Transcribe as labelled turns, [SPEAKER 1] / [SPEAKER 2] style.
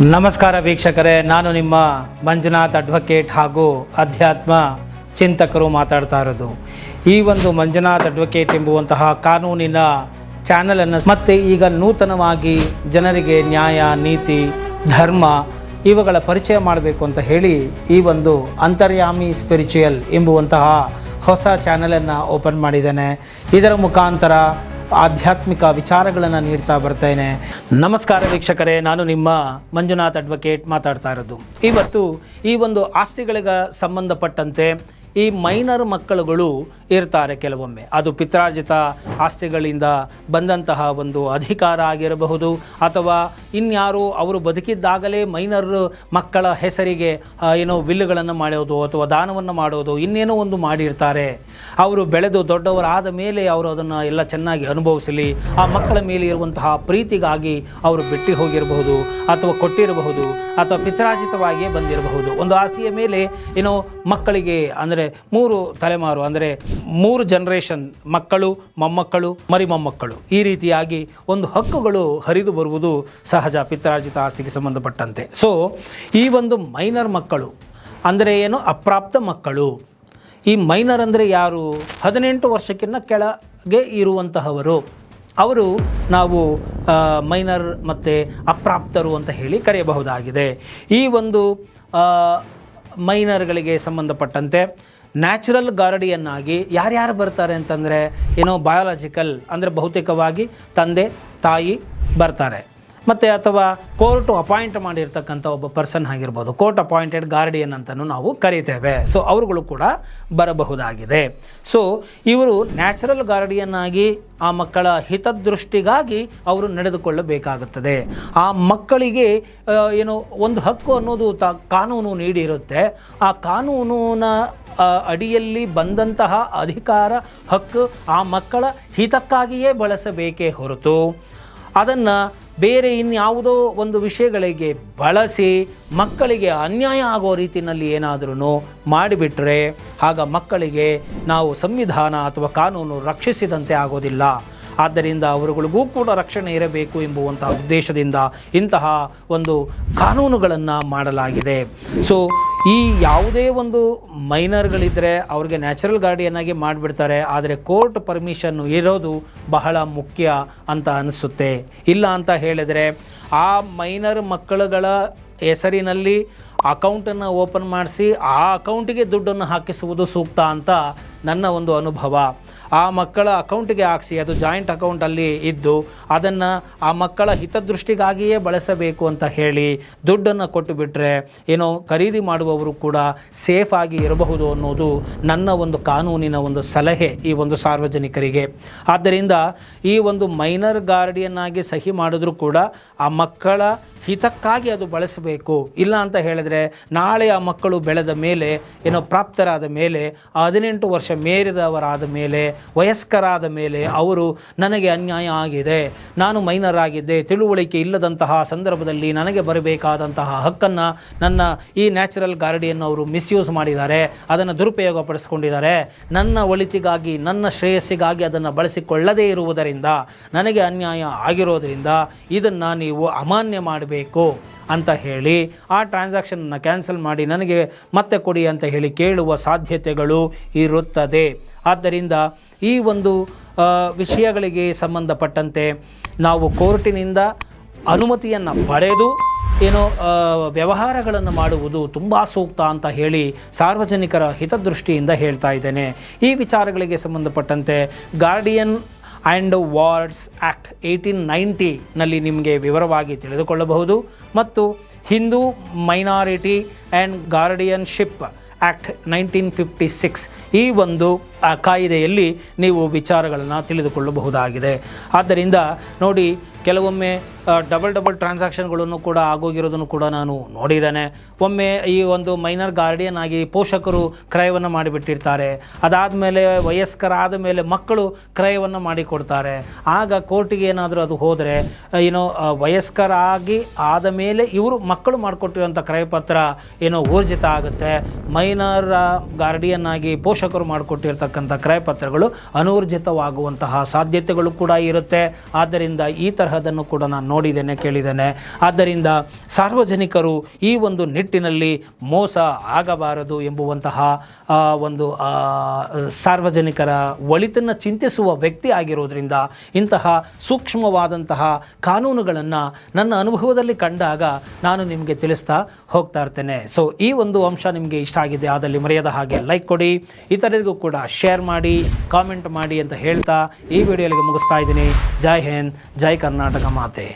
[SPEAKER 1] ನಮಸ್ಕಾರ ವೀಕ್ಷಕರೇ, ನಾನು ನಿಮ್ಮ ಮಂಜುನಾಥ್ ಅಡ್ವೊಕೇಟ್ ಹಾಗೂ ಅಧ್ಯಾತ್ಮ ಚಿಂತಕರು ಮಾತಾಡ್ತಾ ಇರೋದು. ಈ ಒಂದು ಮಂಜುನಾಥ್ ಅಡ್ವೊಕೇಟ್ ಎಂಬುವಂತಹ ಕಾನೂನಿನ ಚಾನಲನ್ನು ಮತ್ತೆ ಈಗ ನೂತನವಾಗಿ ಜನರಿಗೆ ನ್ಯಾಯ, ನೀತಿ, ಧರ್ಮ ಇವುಗಳ ಪರಿಚಯ ಮಾಡಬೇಕು ಅಂತ ಹೇಳಿ ಈ ಒಂದು ಅಂತರ್ಯಾಮಿ ಸ್ಪಿರಿಚುಯಲ್ ಎಂಬುವಂತಹ ಹೊಸ ಚಾನಲನ್ನು ಓಪನ್ ಮಾಡಿದ್ದೇನೆ. ಇದರ ಮುಖಾಂತರ ಆಧ್ಯಾತ್ಮಿಕ ವಿಚಾರಗಳನ್ನು ನೀಡ್ತಾ ಬರ್ತೇನೆ. ನಮಸ್ಕಾರ ವೀಕ್ಷಕರೇ, ನಾನು ನಿಮ್ಮ ಮಂಜುನಾಥ್ ಅಡ್ವೊಕೇಟ್ ಮಾತಾಡ್ತಾ ಇರೋದು. ಇವತ್ತು ಈ ಒಂದು ಆಸ್ತಿಗಳಿಗೆ ಸಂಬಂಧಪಟ್ಟಂತೆ ಈ ಮೈನರ್ ಮಕ್ಕಳುಗಳು ಇರ್ತಾರೆ. ಕೆಲವೊಮ್ಮೆ ಅದು ಪಿತ್ರಾರ್ಜಿತ ಆಸ್ತಿಗಳಿಂದ ಬಂದಂತಹ ಒಂದು ಅಧಿಕಾರ ಆಗಿರಬಹುದು, ಅಥವಾ ಇನ್ಯಾರು ಅವರು ಬದುಕಿದ್ದಾಗಲೇ ಮೈನರ್ ಮಕ್ಕಳ ಹೆಸರಿಗೆ ವಿಲ್ಲುಗಳನ್ನು ಮಾಡೋದು ಅಥವಾ ದಾನವನ್ನು ಮಾಡೋದು, ಇನ್ನೇನೋ ಒಂದು ಮಾಡಿರ್ತಾರೆ. ಅವರು ಬೆಳೆದು ದೊಡ್ಡವರಾದ ಮೇಲೆ ಅವರು ಅದನ್ನು ಎಲ್ಲ ಚೆನ್ನಾಗಿ ಅನುಭವಿಸಲಿ, ಆ ಮಕ್ಕಳ ಮೇಲೆ ಇರುವಂತಹ ಪ್ರೀತಿಗಾಗಿ ಅವರು ಬಿಟ್ಟು ಹೋಗಿರಬಹುದು, ಅಥವಾ ಕೊಟ್ಟಿರಬಹುದು, ಅಥವಾ ಪಿತ್ರಾರ್ಜಿತವಾಗಿಯೇ ಬಂದಿರಬಹುದು. ಒಂದು ಆಸ್ತಿಯ ಮೇಲೆ ಮಕ್ಕಳಿಗೆ ಅಂದರೆ 3 ತಲೆಮಾರು ಅಂದರೆ 3 ಜನರೇಷನ್ ಮಕ್ಕಳು, ಮೊಮ್ಮಕ್ಕಳು, ಮೊಮ್ಮಕ್ಕಳು ಈ ರೀತಿಯಾಗಿ ಒಂದು ಹಕ್ಕುಗಳು ಹರಿದು ಬರುವುದು ಸಹಜ ಪಿತ್ರಾರ್ಜಿತ ಆಸ್ತಿಗೆ ಸಂಬಂಧಪಟ್ಟಂತೆ. ಸೊ ಈ ಒಂದು ಮೈನರ್ ಮಕ್ಕಳು ಅಂದರೆ ಅಪ್ರಾಪ್ತ ಮಕ್ಕಳು. ಈ ಮೈನರ್ ಅಂದರೆ ಯಾರು? 18 ವರ್ಷಕ್ಕಿಂತ ಕೆಳಗೆ ಇರುವಂತಹವರು. ಅವರು ನಾವು ಮೈನರ್ ಮತ್ತು ಅಪ್ರಾಪ್ತರು ಅಂತ ಹೇಳಿ ಕರೆಯಬಹುದಾಗಿದೆ. ಈ ಒಂದು ಮೈನರ್ಗಳಿಗೆ ಸಂಬಂಧಪಟ್ಟಂತೆ ನ್ಯಾಚುರಲ್ ಗಾರ್ಡಿಯನ್ ಆಗಿ ಯಾರ್ಯಾರು ಬರ್ತಾರೆ ಅಂತಂದರೆ ಬಯಾಲಜಿಕಲ್ ಅಂದರೆ ಭೌತಿಕವಾಗಿ ತಂದೆ ತಾಯಿ ಬರ್ತಾರೆ, ಮತ್ತು ಅಥವಾ ಕೋರ್ಟು ಅಪಾಯಿಂಟ್ ಮಾಡಿರ್ತಕ್ಕಂಥ ಒಬ್ಬ ಪರ್ಸನ್ ಆಗಿರ್ಬೋದು, ಕೋರ್ಟ್ ಅಪಾಯಿಂಟೆಡ್ ಗಾರ್ಡಿಯನ್ ಅಂತಲೂ ನಾವು ಕರೀತೇವೆ. ಸೊ ಅವರುಗಳು ಕೂಡ ಬರಬಹುದಾಗಿದೆ. ಸೊ ಇವರು ನ್ಯಾಚುರಲ್ ಗಾರ್ಡಿಯನ್ ಆಗಿ ಆ ಮಕ್ಕಳ ಹಿತದೃಷ್ಟಿಗಾಗಿ ಅವರು ನಡೆದುಕೊಳ್ಳಬೇಕಾಗುತ್ತದೆ. ಆ ಮಕ್ಕಳಿಗೆ ಒಂದು ಹಕ್ಕು ಅನ್ನೋದು ಕಾನೂನು ನೀಡಿರುತ್ತೆ. ಆ ಕಾನೂನಿನ ಅಡಿಯಲ್ಲಿ ಬಂದಂತಹ ಅಧಿಕಾರ, ಹಕ್ಕು ಆ ಮಕ್ಕಳ ಹಿತಕ್ಕಾಗಿಯೇ ಬಳಸಬೇಕೇ ಹೊರತು ಅದನ್ನು ಬೇರೆ ಇನ್ಯಾವುದೋ ಒಂದು ವಿಷಯಗಳಿಗೆ ಬಳಸಿ ಮಕ್ಕಳಿಗೆ ಅನ್ಯಾಯ ಆಗೋ ರೀತಿಯಲ್ಲಿ ಏನಾದರೂ ಮಾಡಿಬಿಟ್ರೆ ಆಗ ಮಕ್ಕಳಿಗೆ ನಾವು ಸಂವಿಧಾನ ಅಥವಾ ಕಾನೂನು ರಕ್ಷಿಸಿದಂತೆ ಆಗೋದಿಲ್ಲ. ಆದ್ದರಿಂದ ಅವರುಗಳಿಗೂ ಕೂಡ ರಕ್ಷಣೆ ಇರಬೇಕು ಎಂಬುವಂಥ ಉದ್ದೇಶದಿಂದ ಇಂತಹ ಒಂದು ಕಾನೂನುಗಳನ್ನು ಮಾಡಲಾಗಿದೆ. ಸೊ ಈ ಯಾವುದೇ ಒಂದು ಮೈನರ್ಗಳಿದ್ದರೆ ಅವ್ರಿಗೆ ನ್ಯಾಚುರಲ್ ಗಾರ್ಡಿಯನ್ ಆಗಿ ಮಾಡಿಬಿಡ್ತಾರೆ. ಆದರೆ ಕೋರ್ಟ್ ಪರ್ಮಿಷನ್ನು ಇರೋದು ಬಹಳ ಮುಖ್ಯ ಅಂತ ಅನಿಸುತ್ತೆ. ಇಲ್ಲ ಅಂತ ಹೇಳಿದರೆ ಆ ಮೈನರ್ ಮಕ್ಕಳುಗಳ ಹೆಸರಿನಲ್ಲಿ ಅಕೌಂಟನ್ನು ಓಪನ್ ಮಾಡಿಸಿ ಆ ಅಕೌಂಟಿಗೆ ದುಡ್ಡನ್ನು ಹಾಕಿಸುವುದು ಸೂಕ್ತ ಅಂತ ನನ್ನ ಒಂದು ಅನುಭವ. ಆ ಮಕ್ಕಳ ಅಕೌಂಟಿಗೆ ಹಾಕಿಸಿ ಅದು ಜಾಯಿಂಟ್ ಅಕೌಂಟಲ್ಲಿ ಇದ್ದು ಅದನ್ನು ಆ ಮಕ್ಕಳ ಹಿತದೃಷ್ಟಿಗಾಗಿಯೇ ಬಳಸಬೇಕು ಅಂತ ಹೇಳಿ ದುಡ್ಡನ್ನು ಕೊಟ್ಟು ಬಿಟ್ಟರೆ ಖರೀದಿ ಮಾಡುವವರು ಕೂಡ ಸೇಫ್ ಆಗಿ ಇರಬಹುದು ಅನ್ನೋದು ನನ್ನ ಒಂದು ಕಾನೂನಿನ ಒಂದು ಸಲಹೆ ಈ ಒಂದು ಸಾರ್ವಜನಿಕರಿಗೆ. ಆದ್ದರಿಂದ ಈ ಒಂದು ಮೈನರ್ ಗಾರ್ಡಿಯನ್ ಆಗಿ ಸಹಿ ಮಾಡಿದ್ರೂ ಕೂಡ ಆ ಮಕ್ಕಳ ಹಿತಕ್ಕಾಗಿ ಅದು ಬಳಸಬೇಕು. ಇಲ್ಲ ಅಂತ ಹೇಳಿದರೆ ನಾಳೆ ಆ ಮಕ್ಕಳು ಬೆಳೆದ ಮೇಲೆ ಪ್ರಾಪ್ತರಾದ ಮೇಲೆ 18 ವರ್ಷ ಮೀರಿದವರಾದ ಮೇಲೆ, ವಯಸ್ಕರಾದ ಮೇಲೆ ಅವರು ನನಗೆ ಅನ್ಯಾಯ ಆಗಿದೆ, ನಾನು ಮೈನರ್ ಆಗಿದ್ದೆ, ತಿಳುವಳಿಕೆ ಇಲ್ಲದಂತಹ ಸಂದರ್ಭದಲ್ಲಿ ನನಗೆ ಬರಬೇಕಾದಂತಹ ಹಕ್ಕನ್ನು ನನ್ನ ಈ ನ್ಯಾಚುರಲ್ ಗಾರ್ಡಿಯನ್ ಅವರು ಮಿಸ್ಯೂಸ್ ಮಾಡಿದ್ದಾರೆ, ಅದನ್ನು ದುರುಪಯೋಗ ಪಡಿಸ್ಕೊಂಡಿದ್ದಾರೆ, ನನ್ನ ಒಳಿತಿಗಾಗಿ ನನ್ನ ಶ್ರೇಯಸ್ಸಿಗಾಗಿ ಅದನ್ನು ಬಳಸಿಕೊಳ್ಳದೇ ಇರುವುದರಿಂದ ನನಗೆ ಅನ್ಯಾಯ ಆಗಿರೋದರಿಂದ ಇದನ್ನು ನೀವು ಅಮಾನ್ಯ ಮಾಡಬೇಕು ಅಂತ ಹೇಳಿ ಆ ಟ್ರಾನ್ಸಾಕ್ಷನನ್ನು ಕ್ಯಾನ್ಸಲ್ ಮಾಡಿ ನನಗೆ ಮತ್ತೆ ಕೊಡಿ ಅಂತ ಹೇಳಿ ಕೇಳುವ ಸಾಧ್ಯತೆಗಳು ಇರುತ್ತದೆ. ಆದ್ದರಿಂದ ಈ ಒಂದು ವಿಷಯಗಳಿಗೆ ಸಂಬಂಧಪಟ್ಟಂತೆ ನಾವು ಕೋರ್ಟಿನಿಂದ ಅನುಮತಿಯನ್ನು ಪಡೆದು ವ್ಯವಹಾರಗಳನ್ನು ಮಾಡುವುದು ತುಂಬ ಸೂಕ್ತ ಅಂತ ಹೇಳಿ ಸಾರ್ವಜನಿಕರ ಹಿತದೃಷ್ಟಿಯಿಂದ ಹೇಳ್ತಾ ಇದ್ದೇನೆ. ಈ ವಿಚಾರಗಳಿಗೆ ಸಂಬಂಧಪಟ್ಟಂತೆ ಗಾರ್ಡಿಯನ್ ಆ್ಯಂಡ್ ವಾರ್ಡ್ಸ್ ಆ್ಯಕ್ಟ್ 1890 ನಿಮಗೆ ವಿವರವಾಗಿ ತಿಳಿದುಕೊಳ್ಳಬಹುದು. ಮತ್ತು Hindu minority and guardianship act 1956 ಈ ಒಂದು ಕಾಯಿದೆಯಲ್ಲಿ ನೀವು ವಿಚಾರಗಳನ್ನು ತಿಳಿದುಕೊಳ್ಳಬಹುದಾಗಿದೆ. ಆದ್ದರಿಂದ ನೋಡಿ, ಕೆಲವೊಮ್ಮೆ ಡಬಲ್ ಟ್ರಾನ್ಸಾಕ್ಷನ್ಗಳನ್ನು ಕೂಡ ಆಗೋಗಿರೋದನ್ನು ಕೂಡ ನಾನು ನೋಡಿದ್ದೇನೆ. ಒಮ್ಮೆ ಈ ಒಂದು ಮೈನರ್ ಗಾರ್ಡಿಯನ್ ಆಗಿ ಪೋಷಕರು ಕ್ರಯವನ್ನು ಮಾಡಿಬಿಟ್ಟಿರ್ತಾರೆ, ಅದಾದಮೇಲೆ ವಯಸ್ಕರಾದ ಮೇಲೆ ಮಕ್ಕಳು ಕ್ರಯವನ್ನು ಮಾಡಿಕೊಡ್ತಾರೆ. ಆಗ ಕೋರ್ಟಿಗೆ ಏನಾದರೂ ಅದು ಹೋದರೆ ವಯಸ್ಕರಾಗಿ ಆದ ಮೇಲೆ ಇವರು ಮಕ್ಕಳು ಮಾಡಿಕೊಟ್ಟಿರುವಂಥ ಕ್ರಯಪತ್ರ ಊರ್ಜಿತ ಆಗುತ್ತೆ. ಮೈನರ್ ಗಾರ್ಡಿಯನ್ ಆಗಿ ಪೋಷಕರು ಮಾಡಿಕೊಟ್ಟಿರ್ತಕ್ಕಂಥ ಕ್ರಯಪತ್ರಗಳು ಅನೂರ್ಜಿತವಾಗುವಂತಹ ಸಾಧ್ಯತೆಗಳು ಕೂಡ ಇರುತ್ತೆ. ಆದ್ದರಿಂದ ಈ ತರಹ ತರಹದನ್ನು ಕೂಡ ನಾನು ನೋಡಿದ್ದೇನೆ, ಕೇಳಿದ್ದೇನೆ. ಆದ್ದರಿಂದ ಸಾರ್ವಜನಿಕರು ಈ ಒಂದು ನಿಟ್ಟಿನಲ್ಲಿ ಮೋಸ ಆಗಬಾರದು ಎಂಬುವಂತಹ ಒಂದು ಸಾರ್ವಜನಿಕರ ಒಳಿತನ್ನು ಚಿಂತಿಸುವ ವ್ಯಕ್ತಿ ಆಗಿರೋದ್ರಿಂದ ಇಂತಹ ಸೂಕ್ಷ್ಮವಾದಂತಹ ಕಾನೂನುಗಳನ್ನು ನನ್ನ ಅನುಭವದಲ್ಲಿ ಕಂಡಾಗ ನಾನು ನಿಮಗೆ ತಿಳಿಸ್ತಾ ಹೋಗ್ತಾ ಇರ್ತೇನೆ. ಸೊ ಈ ಒಂದು ಅಂಶ ನಿಮಗೆ ಇಷ್ಟ ಆಗಿದೆ ಆದಲ್ಲಿ ಮರೆಯದ ಹಾಗೆ ಲೈಕ್ ಕೊಡಿ, ಇತರರಿಗೂ ಕೂಡ ಶೇರ್ ಮಾಡಿ, ಕಾಮೆಂಟ್ ಮಾಡಿ ಅಂತ ಹೇಳ್ತಾ ಈ ವಿಡಿಯೋಲಿಗೆ ಮುಗಿಸ್ತಾ ಇದ್ದೀನಿ. ಜೈ ಹಿಂದ್, ಜೈ ಕರ್ನಾಟಕ ಮಾತೆ.